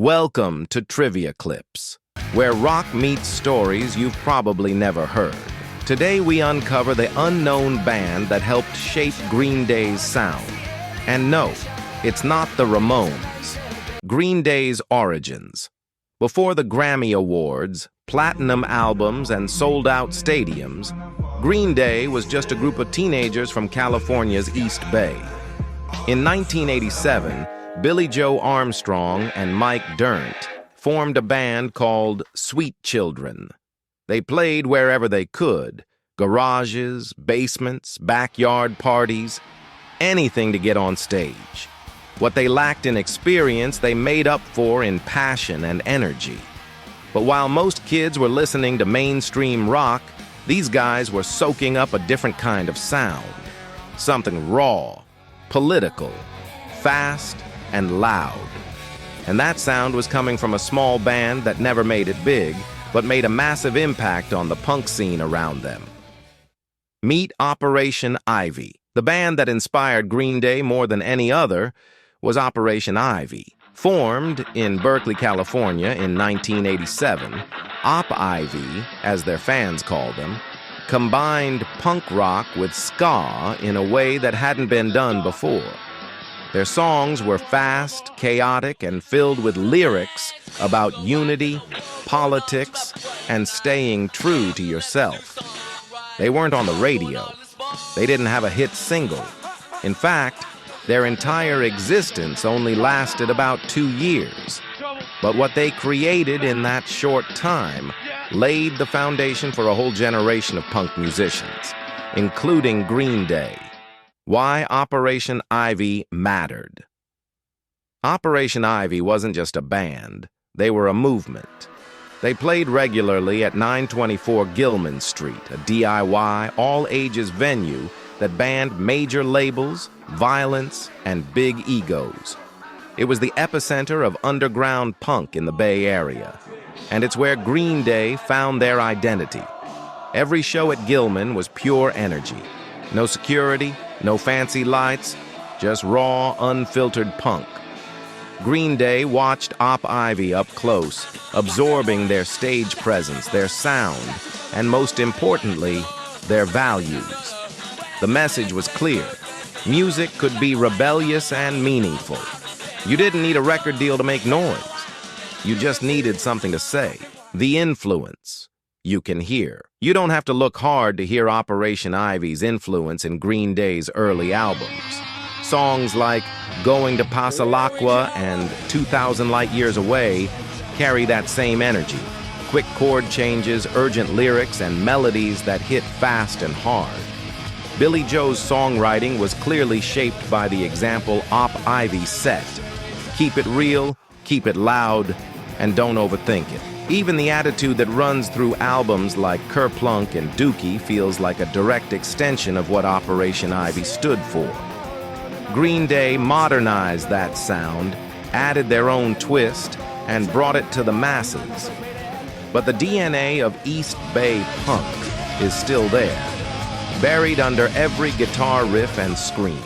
Welcome to Trivia Clips, where rock meets stories you've probably never heard. Today we uncover the unknown band that helped shape Green Day's sound. And no, it's not the Ramones. Green Day's origins. Before the Grammy Awards, platinum albums, and sold-out stadiums, Green Day was just a group of teenagers from California's East Bay. In 1987, Billie Joe Armstrong and Mike Dirnt formed a band called Sweet Children. They played wherever they could, garages, basements, backyard parties, anything to get on stage. What they lacked in experience, they made up for in passion and energy. But while most kids were listening to mainstream rock, these guys were soaking up a different kind of sound. Something raw, political, fast, and loud. And that sound was coming from a small band that never made it big, but made a massive impact on the punk scene around them. Meet Operation Ivy. The band that inspired Green Day more than any other was Operation Ivy. Formed in Berkeley, California in 1987, Op Ivy, as their fans called them, combined punk rock with ska in a way that hadn't been done before. Their songs were fast, chaotic, and filled with lyrics about unity, politics, and staying true to yourself. They weren't on the radio. They didn't have a hit single. In fact, their entire existence only lasted about 2 years. But what they created in that short time laid the foundation for a whole generation of punk musicians, including Green Day. Why Operation Ivy mattered. Operation Ivy wasn't just a band, they were a movement. They played regularly at 924 Gilman Street, a DIY, all-ages venue that banned major labels, violence, and big egos. It was the epicenter of underground punk in the Bay Area, and it's where Green Day found their identity. Every show at Gilman was pure energy. No security, no fancy lights, just raw, unfiltered punk. Green Day watched Op Ivy up close, absorbing their stage presence, their sound, and most importantly, their values. The message was clear. Music could be rebellious and meaningful. You didn't need a record deal to make noise. You just needed something to say. The influence you can hear. You don't have to look hard to hear Operation Ivy's influence in Green Day's early albums. Songs like Going to Pasalacqua and 2,000 Light Years Away carry that same energy. Quick chord changes, urgent lyrics, and melodies that hit fast and hard. Billie Joe's songwriting was clearly shaped by the example Op Ivy set. Keep it real, keep it loud, and don't overthink it. Even the attitude that runs through albums like Kerplunk and Dookie feels like a direct extension of what Operation Ivy stood for. Green Day modernized that sound, added their own twist, and brought it to the masses. But the DNA of East Bay punk is still there, buried under every guitar riff and scream.